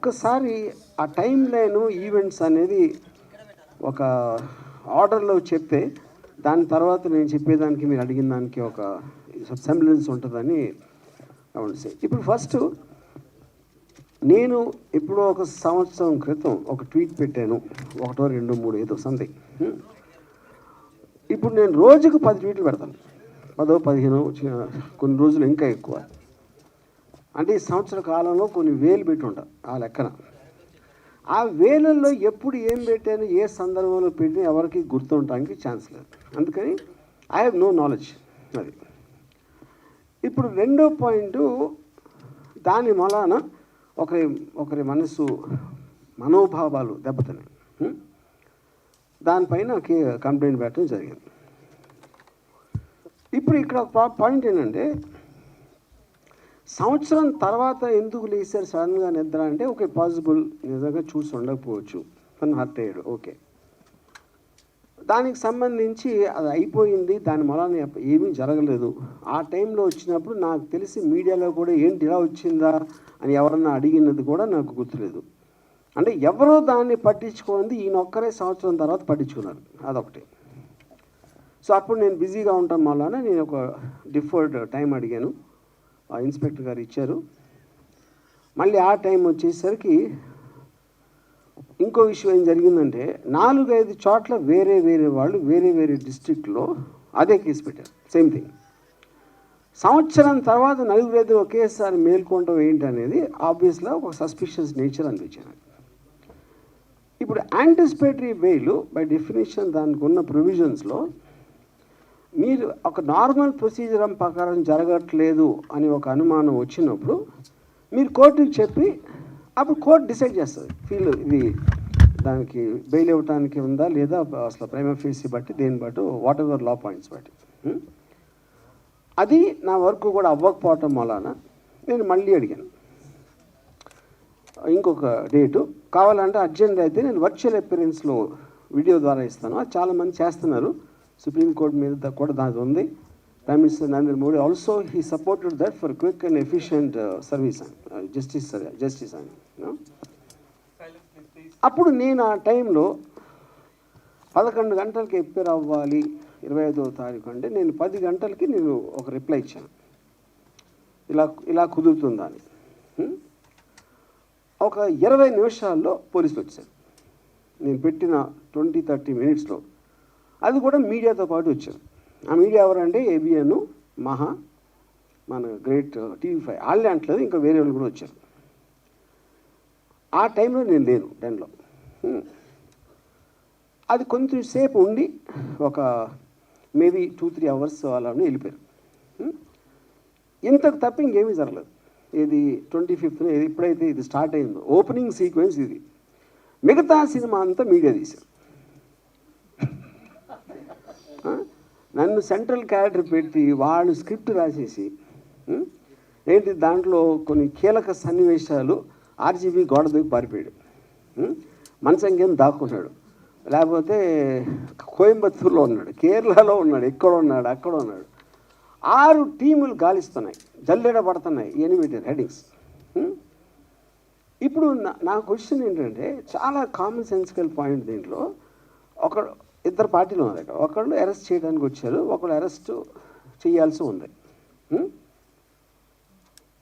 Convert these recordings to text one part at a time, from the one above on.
ఒక్కసారి ఆ time line events అనేది ఒక ఆర్డర్లో చెప్తే దాని తర్వాత నేను చెప్పేదానికి మీరు అడిగిన దానికి ఒక సెంబ్లెన్స్ ఉంటుందని ఇప్పుడు ఫస్ట్ నేను ఎప్పుడో ఒక సంవత్సరం క్రితం ఒక ట్వీట్ పెట్టాను, 1, 2, 3 ఏదో సంథింగ్. ఇప్పుడు నేను రోజుకు 10 ట్వీట్లు పెడతాను, 10, 15, కొన్ని రోజులు ఇంకా ఎక్కువ. అంటే ఈ సంవత్సర కాలంలో కొన్ని వేలు పెట్టి ఉంటాను ఆ లెక్కన. ఆ వేలల్లో ఎప్పుడు ఏం పెట్టాను, ఏ సందర్భంలో పెట్టినా ఎవరికి గుర్తుండటానికి ఛాన్స్ లేదు. అందుకని ఐ హ్యావ్ నో నాలెడ్జ్. అది ఇప్పుడు రెండో పాయింట్, దాని మూలాన ఒకరి మనోభావాలు దెబ్బతిన్నాయి. దానిపైన కంప్లైంట్ పెట్టడం జరిగింది. ఇప్పుడు ఇక్కడ పాయింట్ ఏంటంటే, సంవత్సరం తర్వాత ఎందుకు లేచారు సడన్గా నిద్ర అంటే, ఓకే పాసిబుల్ నిజంగా చూసి ఉండకపోవచ్చు, తను హర్ట్ అయ్యాడు, ఓకే. దానికి సంబంధించి అది అయిపోయింది, దాని మూలాన ఏమీ జరగలేదు. ఆ టైంలో వచ్చినప్పుడు నాకు తెలిసి మీడియాలో కూడా ఏంటి ఇలా వచ్చిందా అని ఎవరన్నా అడిగినది కూడా నాకు గుర్తులేదు. అంటే ఎవరో దాన్ని పట్టించుకుంది, ఈయన ఒక్కరే సంవత్సరం తర్వాత పట్టించుకున్నారు, అదొకటి. సో అప్పుడు నేను బిజీగా ఉండటం వలన నేను ఒక డిఫర్డ్ టైం అడిగాను, ఇన్స్పెక్టర్ గారు ఇచ్చారు. మళ్ళీ ఆ టైం వచ్చేసరికి ఇంకో విషయం ఏం జరిగిందంటే, 4-5 చోట్ల వేరే వాళ్ళు వేరే డిస్ట్రిక్ట్లో అదే కేసు పెట్టారు, సేమ్ థింగ్. సంవత్సరం తర్వాత 4 ఒకేసారి మేల్కొనడం ఏంటనేది ఆబ్వియస్గా ఒక సస్పిషియస్ నేచర్ అనిపించాను. ఇప్పుడు యాంటిసిపేటరీ బెయిల్ బై డెఫినేషన్ దానికి ఉన్న ప్రొవిజన్స్లో మీరు ఒక నార్మల్ ప్రొసీజర్ ప్రకారం జరగట్లేదు అని ఒక అనుమానం వచ్చినప్పుడు మీరు కోర్టుకి చెప్పి అప్పుడు కోర్టు డిసైడ్ చేస్తుంది, ఇది దానికి బెయిల్ ఇవ్వడానికి ఉందా లేదా, అసలు ప్రైమా ఫేసి బట్టి దేని బట్టి వాట్ ఎవర్ లా పాయింట్స్ బట్టి. అది నా వర్క్ కూడా అవ్వకపోవటం వలన నేను మళ్ళీ అడిగాను ఇంకొక డేటు కావాలంటే అర్జెంట్ అయితే నేను వర్చువల్ అపియరెన్స్లో వీడియో ద్వారా ఇస్తాను. అది చాలామంది చేస్తున్నారు, సుప్రీంకోర్టు మీద కూడా దాని ఉంది. Prime minister Narendra Modi also he supported that for quick and efficient service అని జస్టిస్ అని. అప్పుడు నేను ఆ టైంలో 11 గంటలకి ఎప్పేర్ అవ్వాలి 25వ తారీఖు అంటే, నేను 10 గంటలకి నేను ఒక రిప్లై ఇచ్చాను, ఇలా కుదురుతుందా అని. ఒక 20 నిమిషాల్లో పోలీసులు వచ్చారు, నేను పెట్టిన 20-30 మినిట్స్లో. అది కూడా మీడియాతో పాటు వచ్చారు. ఆ మీడియా ఎవరంటే ఏబిఎన్, మహా, మన గ్రేట్ TV5 వాళ్ళే అంటలేదు, ఇంకా వేరే వాళ్ళు కూడా వచ్చారు. ఆ టైంలో నేను లేను డెన్లో. అది కొంచెం సేపు ఉండి ఒక మేబీ 2-3 అవర్స్ అలానే వెళ్ళిపోయారు. ఇంతకు తప్ప ఇంకేమీ జరగలేదు. ఇది 25th ఎప్పుడైతే ఇది స్టార్ట్ అయిందో ఓపెనింగ్ సీక్వెన్స్ ఇది. మిగతా సినిమా అంతా మీడియా తీశారు. నన్ను సెంట్రల్ క్యారెక్టర్ పెట్టి వాళ్ళు స్క్రిప్ట్ రాసేసి ఏంటి దాంట్లో కొన్ని కీలక సన్నివేశాలు RGB గోడ దూకి పారిపోయాడు, మనసంగేం దాక్కున్నాడు, లేకపోతే కోయంబత్తూరులో ఉన్నాడు, కేరళలో ఉన్నాడు, ఎక్కడ ఉన్నాడు, అక్కడ ఉన్నాడు. 6 టీములు గాలిస్తున్నాయి, జల్లెడ పడుతున్నాయి, ఎనిమిటర్ హెడింగ్స్. ఇప్పుడు నా క్వశ్చన్ ఏంటంటే, చాలా కామన్ సెన్సికల్ పాయింట్ దీంట్లో. ఇద్దరు పార్టీలు ఉన్నారు, ఒకళ్ళు అరెస్ట్ చేయడానికి వచ్చారు, ఒకళ్ళు అరెస్ట్ చేయాల్సి ఉంది.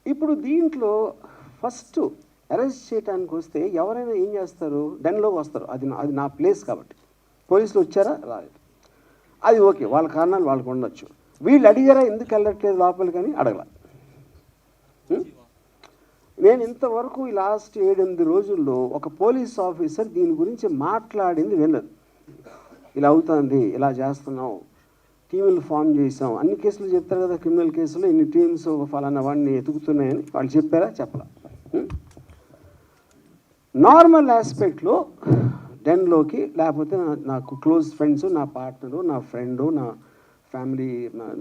ఇప్పుడు దీంట్లో ఫస్ట్ అరెస్ట్ చేయడానికి వస్తే ఎవరైనా ఏం చేస్తారు, డెన్లోకి వస్తారు, అది నా ప్లేస్ కాబట్టి. పోలీసులు వచ్చారా, రాలేదు, అది ఓకే, వాళ్ళ కారణాలు వాళ్ళకు ఉండొచ్చు. వీళ్ళు అడిగారా ఎందుకు వెళ్ళట్లేదు లోపలికి అని అడగల. నేను ఇంతవరకు ఈ లాస్ట్ 7-8 రోజుల్లో ఒక పోలీస్ ఆఫీసర్ దీని గురించి మాట్లాడింది వినలేదు. ఇలా అవుతుంది, ఇలా చేస్తున్నాం, టీములు ఫామ్ చేసాం, అన్ని కేసులు చెప్తారు కదా, క్రిమినల్ కేసులు ఇన్ని టీమ్స్ ఫలానా వాడిని ఎతుకుతున్నాయని వాళ్ళు చెప్పారా, చెప్పలా. నార్మల్ ఆస్పెక్ట్లో డెన్లోకి లేకపోతే నాకు క్లోజ్ ఫ్రెండ్స్, నా పార్ట్నరు, నా ఫ్రెండు, నా ఫ్యామిలీ,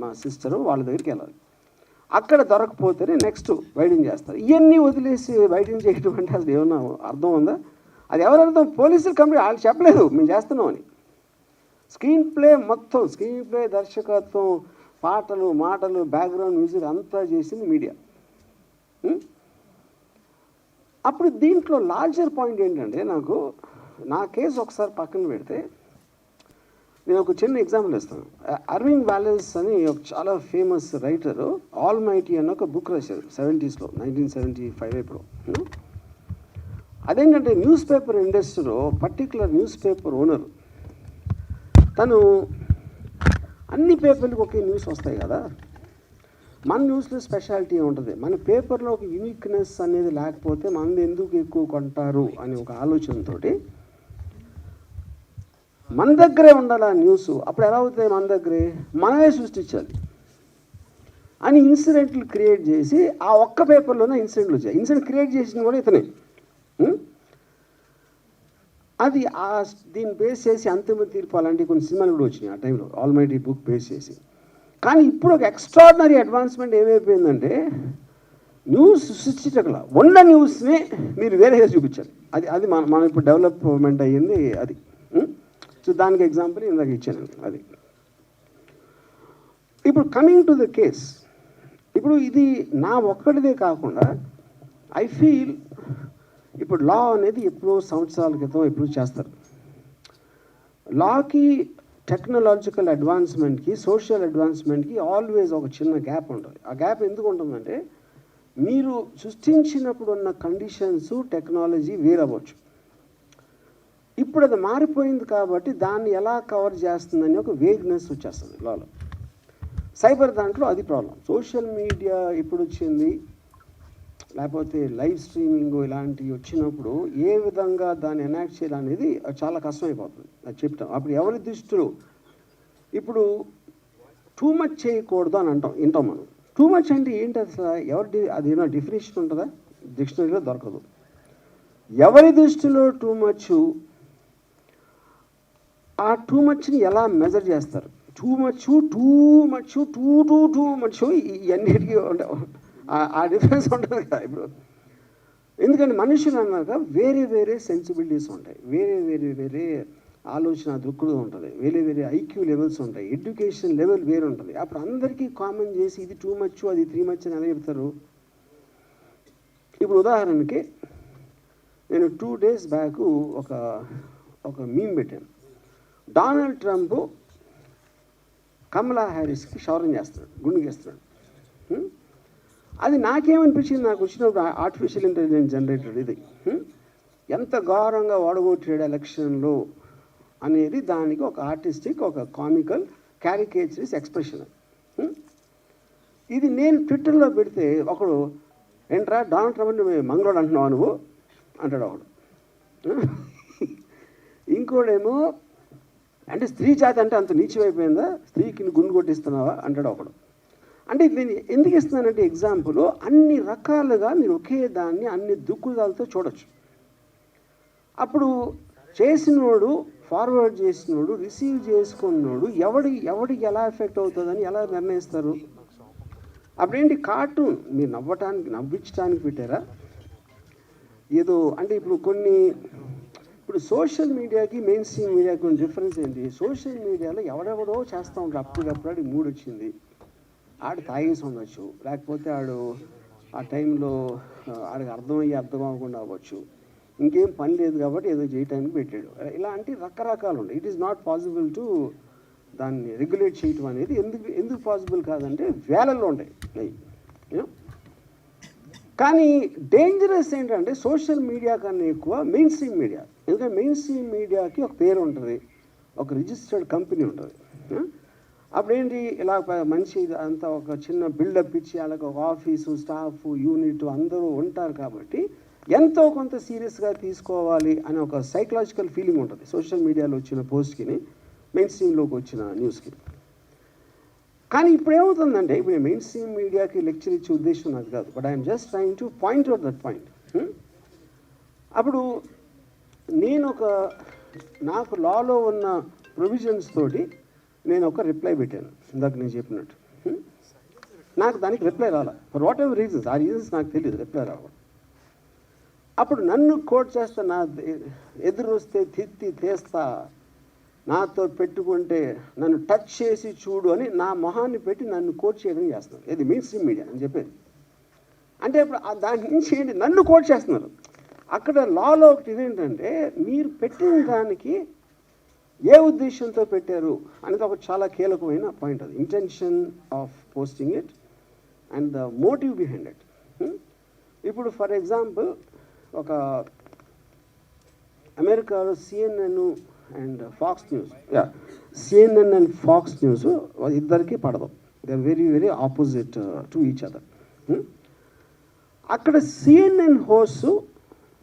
మా సిస్టరు వాళ్ళ దగ్గరికి వెళ్ళాలి. అక్కడ దొరకపోతేనే నెక్స్ట్ వైడింగ్ చేస్తారు. ఇవన్నీ వదిలేసి వైడింగ్ చేయడం అంటే అసలు ఏమన్నా అర్థం ఉందా? అది ఎవరు అర్థం? పోలీసులు కంప్లీట్ వాళ్ళు చెప్పలేదు మేము చేస్తున్నాం అని. స్క్రీన్ ప్లే మొత్తం, స్క్రీన్ ప్లే, దర్శకత్వం, పాటలు, మాటలు, బ్యాక్గ్రౌండ్ మ్యూజిక్ అంతా చేసింది మీడియా. అప్పుడు దీంట్లో లార్జర్ పాయింట్ ఏంటంటే నా కేసు ఒకసారి పక్కన పెడితే నేను ఒక చిన్న ఎగ్జాంపుల్ ఇస్తాను. అర్వింగ్ వాలెస్ అని ఒక చాలా ఫేమస్ రైటరు ఆల్ మైటీ అని ఒక బుక్ రాశారు 70s, 1975 ఇప్పుడు. అదేంటంటే న్యూస్ పేపర్ ఇండస్ట్రీలో పర్టికులర్ న్యూస్ పేపర్ ఓనర్ తను అన్ని పేపర్లకు ఒకే న్యూస్ వస్తాయి కదా, మన న్యూస్లో స్పెషాలిటీ ఉంటుంది, మన పేపర్లో ఒక యూనిక్నెస్ అనేది లేకపోతే మనది ఎందుకు ఎక్కువ కొంటారు అని ఒక ఆలోచనతో మన దగ్గరే ఉండాలి ఆ న్యూస్. అప్పుడు ఎలా అవుతాయి, మన దగ్గరే మనమే సృష్టించాలి అని ఇన్సిడెంట్లు క్రియేట్ చేసి ఆ ఒక్క పేపర్లోనే ఇన్సిడెంట్లు వచ్చాయి. ఇన్సిడెంట్ క్రియేట్ చేసింది కూడా ఇతనే. అది దీన్ని బేస్ చేసి అంతిమ తీర్పు అలాంటి కొన్ని సినిమాలు కూడా వచ్చినాయి ఆ టైంలో, ఆల్ మైటీ బుక్ బేస్ చేసి. కానీ ఇప్పుడు ఒక ఎక్స్ట్రాడినరీ అడ్వాన్స్మెంట్ ఏమైపోయిందంటే న్యూస్ సృష్టించగల ఉన్న న్యూస్ని మీరు వేరేగా చూపించాలి. అది మనం ఇప్పుడు డెవలప్మెంట్ అయ్యింది అది. సో దానికి ఎగ్జాంపుల్ ఇందాక ఇచ్చాను అది. ఇప్పుడు కమింగ్ టు ద కేస్, ఇప్పుడు ఇది నా ఒక్కడిదే కాకుండా ఐ ఫీల్ ఇప్పుడు లా అనేది ఎప్పుడో సంవత్సరాల క్రితం ఎప్పుడు చేస్తారు. లాకి టెక్నాలజికల్ అడ్వాన్స్మెంట్కి సోషల్ అడ్వాన్స్మెంట్కి ఆల్వేస్ ఒక చిన్న గ్యాప్ ఉంటుంది. ఆ గ్యాప్ ఎందుకు ఉంటుందంటే మీరు సృష్టించినప్పుడు ఉన్న కండిషన్స్ టెక్నాలజీ వేరవ్వచ్చు. ఇప్పుడు అది మారిపోయింది కాబట్టి దాన్ని ఎలా కవర్ చేస్తుందని ఒక వేగ్నెస్ వచ్చేస్తుంది లాలో. సైబర్ దాంట్లో అది ప్రాబ్లం. సోషల్ మీడియా ఎప్పుడు వచ్చింది, లేకపోతే లైవ్ స్ట్రీమింగ్ ఇలాంటివి వచ్చినప్పుడు ఏ విధంగా దాన్ని ఎనాక్ట్ చేయాలనేది చాలా కష్టమైపోతుంది. అది చెప్తాం. అప్పుడు ఎవరి దృష్టిలో ఇప్పుడు టూ మచ్ చేయకూడదు అని వింటాం మనం. టూ మచ్ అంటే ఏంటి అసలు, అది ఏమైనా డెఫినేషన్ ఉంటుందా? డిక్షనరీలో దొరకదు. ఎవరి దృష్టిలో టూ మచ్, ఆ టూ మచ్ని ఎలా మెజర్ చేస్తారు? టూ మచ్ ఇవన్నిటికీ ఆ డిఫరెన్స్ ఉంటుంది కదా. ఇప్పుడు ఎందుకంటే మనుషులు అన్నాక వేరే వేరే సెన్సిబిలిటీస్ ఉంటాయి, వేరే ఆలోచన దృక్పథం ఉంటుంది, వేరే ఐక్యూ లెవెల్స్ ఉంటాయి, ఎడ్యుకేషన్ లెవెల్ వేరే ఉంటుంది. అప్పుడు అందరికీ కామన్ చేసి ఇది టూ మచ్ అది 3 మచ్ అని ఎలా చెప్తారు? ఇప్పుడు ఉదాహరణకి నేను 2 days బ్యాక్ ఒక మీమ్ పెట్టాను. డొనాల్డ్ ట్రంప్ కమలా హ్యారిస్కి క్షౌరం చేస్తున్నాడు, గుండు గేస్తున్నాడు. అది నాకేమనిపించింది, నాకు వచ్చినప్పుడు ఆర్టిఫిషియల్ ఇంటెలిజెన్స్ జనరేటెడ్ ఇది ఎంత ఘోరంగా ఓడగొట్టాడు ఎలక్షన్లో అనేది దానికి ఒక ఆర్టిస్టిక్, ఒక కామికల్ క్యారికేచరిస్ ఎక్స్ప్రెషన్. ఇది నేను ట్విట్టర్లో పెడితే ఒకడు ఏంట్రా డొనాల్డ్ ట్రంప్ మంగళోడు అంటున్నావు నువ్వు అంటాడు ఒకడు. ఇంకోడేమో అంటే స్త్రీ జాతి అంటే అంత నీచమైపోయిందా, స్త్రీకి గుండు కొట్టిస్తున్నావా అంటాడు ఒకడు. అంటే నేను ఎందుకు ఇస్తున్నానంటే ఎగ్జాంపుల్, అన్ని రకాలుగా మీరు ఒకే దాన్ని అన్ని దుక్కుదాలతో చూడొచ్చు. అప్పుడు చేసినోడు, ఫార్వర్డ్ చేసినోడు, రిసీవ్ చేసుకున్నోడు ఎవడికి ఎలా ఎఫెక్ట్ అవుతుందని ఎలా నిర్ణయిస్తారు? అప్పుడేంటి కార్టూన్ మీరు నవ్వించడానికి పెట్టారా ఏదో? అంటే ఇప్పుడు సోషల్ మీడియాకి మెయిన్ స్ట్రీమ్ మీడియాకి కొన్ని డిఫరెన్స్ ఏంటి? సోషల్ మీడియాలో ఎవడెవడో చేస్తూ ఉంటారు, అప్పుడప్పుడు మూడు వచ్చింది, ఆడు తాగేసి ఉండొచ్చు, లేకపోతే ఆడు ఆ టైంలో ఆడికి అర్థం అవ్వకుండా అవ్వచ్చు, ఇంకేం పని లేదు కాబట్టి ఏదో చేయటానికి పెట్టాడు. ఇలాంటి రకరకాలు ఉంటాయి. It is not possible to దాన్ని రెగ్యులేట్ చేయటం అనేది ఎందుకు పాసిబుల్ కాదంటే వేలల్లో ఉంటాయి. కానీ డేంజరస్ ఏంటంటే సోషల్ మీడియా కన్నా ఎక్కువ మెయిన్ స్ట్రీమ్ మీడియా. ఎందుకంటే మెయిన్ స్ట్రీమ్ మీడియాకి ఒక పేరు ఉంటుంది, ఒక రిజిస్టర్డ్ కంపెనీ ఉంటుంది. అప్పుడేంటి ఇలా మంచి అంతా ఒక చిన్న బిల్డప్ ఇచ్చి వాళ్ళకి ఒక ఆఫీసు, స్టాఫ్, యూనిట్ అందరూ ఉంటారు కాబట్టి ఎంతో కొంత సీరియస్గా తీసుకోవాలి అనే ఒక సైకలాజికల్ ఫీలింగ్ ఉంటుంది సోషల్ మీడియాలో వచ్చిన పోస్ట్కి, మెయిన్ స్ట్రీమ్లోకి వచ్చిన న్యూస్కి. కానీ ఇప్పుడు ఏమవుతుందంటే, ఇప్పుడు మెయిన్ స్ట్రీమ్ మీడియాకి లెక్చర్ ఇచ్చే ఉద్దేశం నాకు కాదు, but I'm just trying to point out that point. అప్పుడు నాకు లాలో ఉన్న ప్రొవిజన్స్ తోటి నేను ఒక రిప్లై పెట్టాను ఇందాక నేను చెప్పినట్టు. నాకు దానికి రిప్లై రాలా, ఫర్ వాట్ ఎవర్ రీజన్స్, ఆ రీజన్స్ నాకు తెలియదు, రిప్లై రావాలి. అప్పుడు నన్ను కోట్ చేస్తా, నా ఎదురు వస్తే తిత్తి తీస్తా, నాతో పెట్టుకుంటే నన్ను టచ్ చేసి చూడు అని నా మొహాన్ని పెట్టి నన్ను కోట్ చేయడం చేస్తున్నారు. ఇది మెయిన్ స్ట్రీమ్ మీడియా అని చెప్పేది. అంటే ఇప్పుడు దాని నుంచి ఏంటి, నన్ను కోట్ చేస్తున్నారు. అక్కడ లాలో ఒకటి ఇదేంటంటే మీరు పెట్టిన దానికి ఏ ఉద్దేశంతో పెట్టారు అనేది ఒక చాలా కీలకమైన పాయింట్. అది intention of posting it and the motive behind it. ఇప్పుడు ఫర్ ఎగ్జాంపుల్ ఒక అమెరికాలో CNN and Fox News, CNN and Fox News ఇద్దరికి పడదు. They are very very opposite to each other. అక్కడ సిఎన్ఎన్ హోస్ట్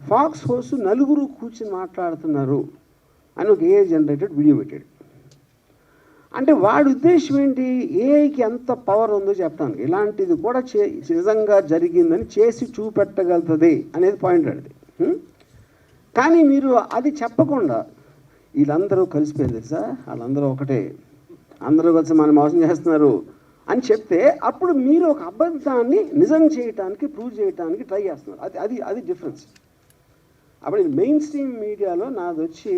ఫాక్స్ హోస్ట్ నలుగురు కూర్చొని మాట్లాడుతున్నారు అని ఒక ఏఐ జనరేటెడ్ వీడియో పెట్టాడు. అంటే వాడి ఉద్దేశం ఏంటి, ఏఐకి ఎంత పవర్ ఉందో చెప్పడానికి, ఇలాంటిది కూడా నిజంగా జరిగిందని చేసి చూపెట్టగలుగుతుంది అనేది పాయింట్ అడిది. కానీ మీరు అది చెప్పకుండా వీళ్ళందరూ కలిసిపోయారు తెలుసా, వాళ్ళందరూ ఒకటే, అందరూ కలిసి మనం మోసం చేస్తున్నారు అని చెప్తే అప్పుడు మీరు ఒక అబద్ధాన్ని నిజం చేయటానికి ప్రూవ్ చేయడానికి ట్రై చేస్తున్నారు. అది అది అది డిఫరెన్స్. అప్పుడు మెయిన్ స్ట్రీమ్ మీడియాలో నాది వచ్చి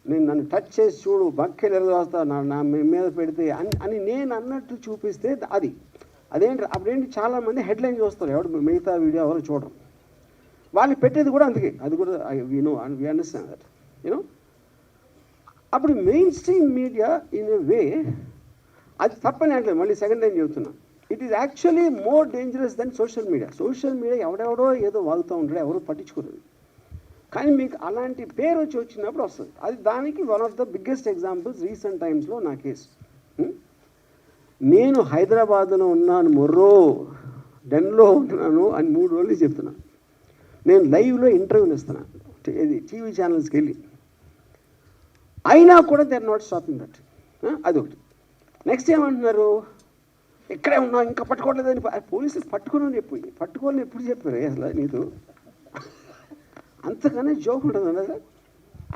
నన్ను టచ్ చేసి చూడు బక్కెలు ఎరగొస్తా నా మీద పెడితే అని నేను అన్నట్టు చూపిస్తే అదేంటి అప్పుడేంటి చాలామంది హెడ్లైన్ చూస్తారు, ఎవడు మిగతా వీడియో ఎవరు చూడరు. వాళ్ళు పెట్టేది కూడా అందుకే, అది కూడా వి అండర్స్టాండ్ దట్ యూనో. అప్పుడు mainstream media in a way అది తప్పని అంటలేదు, మళ్ళీ సెకండ్ టైం చెబుతున్నా, it is actually more dangerous then social media. Social media ఎవడెవడో ఏదో వాగుతూ ఉంటాడు, ఎవరు పట్టించుకోలేదు. కానీ మీకు అలాంటి పేరు వచ్చినప్పుడు వస్తుంది. అది దానికి one of the biggest examples recent టైమ్స్లో నా కేసు. నేను హైదరాబాద్లో ఉన్నాను, మొర్రో డెన్లో ఉంటున్నాను అని 3 రోజులు చెప్తున్నాను. నేను లైవ్లో ఇంటర్వ్యూలు ఇస్తున్నాను టీవీ ఛానల్స్కి వెళ్ళి, అయినా కూడా they are not stopping that. అదొకటి. నెక్స్ట్ ఏమంటున్నారు, ఇక్కడే ఉన్నావు ఇంకా పట్టుకోవట్లేదని పోలీసులు పట్టుకోవాలని ఎప్పుడు చెప్పారు అసలు నీతో? అంతకన్నా జోక్ ఉంటుంది కదా.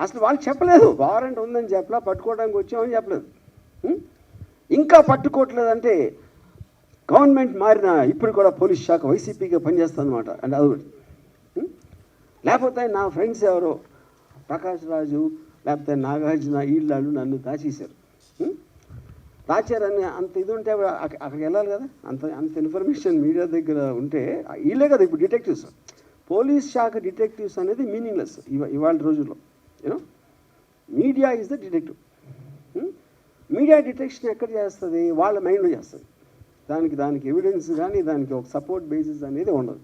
అసలు వాళ్ళు చెప్పలేదు వారెంట్ ఉందని చెప్పలా, పట్టుకోవడానికి వచ్చామని చెప్పలేదు. ఇంకా పట్టుకోవట్లేదంటే గవర్నమెంట్ మారిన ఇప్పుడు కూడా పోలీస్ శాఖ వైసీపీగా పనిచేస్తుంది అనమాట. అంటే అదొకటి. లేకపోతే నా ఫ్రెండ్స్ ఎవరో ప్రకాష్ రాజు లేకపోతే నాగార్జున వీళ్ళు నన్ను దాచేశారు. దాచారని అంత ఇది ఉంటే అక్కడికి వెళ్ళాలి కదా, అంత ఇన్ఫర్మేషన్ మీడియా దగ్గర ఉంటే వీళ్ళే కదా ఇప్పుడు డిటెక్టివ్స్. పోలీస్ శాఖ డిటెక్టివ్స్ అనేది మీనింగ్లెస్ ఇవాళ రోజుల్లో. You know media is the detective. Media detection ఎక్కడ చేస్తుంది, వాళ్ళ మైండ్లో చేస్తుంది. దానికి ఎవిడెన్స్ కానీ దానికి ఒక సపోర్ట్ బేసిస్ అనేది ఉండదు.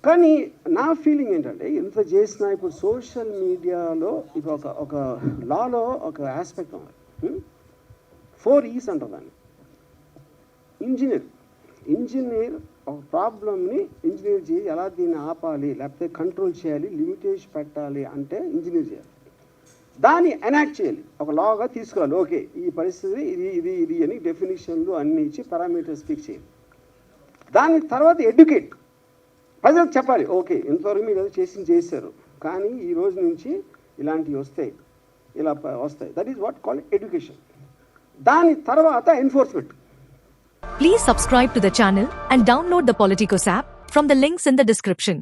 కానీ నా ఫీలింగ్ ఏంటంటే ఇంత చేసినా ఇప్పుడు సోషల్ మీడియాలో ఇప్పుడు ఒక లాలో ఒక ఆస్పెక్ట్ ఉంది. 4 E's అంటారు దాన్ని. ఇంజనీర్ ఒక ప్రాబ్లమ్ని ఇంజనీర్ చేసి ఎలా దీన్ని ఆపాలి లేకపోతే కంట్రోల్ చేయాలి, లిమిటేషన్ పెట్టాలి అంటే ఇంజనీర్ చేయాలి. దాన్ని ఎనాక్ట్ చేయాలి, ఒక లాగా తీసుకోవాలి. ఓకే ఈ పరిస్థితి ఇది అని డెఫినేషన్లు అన్నీ ఇచ్చి పారామీటర్స్ ఫిక్స్ చేయాలి. దాని తర్వాత ఎడ్యుకేట్, ప్రజలకు చెప్పాలి ఓకే ఇంతవరకు మీరు ఏదో చేశారు కానీ ఈ రోజు నుంచి ఇలాంటివి వస్తాయి, ఇలా వస్తాయి. That is what called education. దాని తర్వాత enforcement. Please subscribe to the channel and download the Politicos app from the links in the description.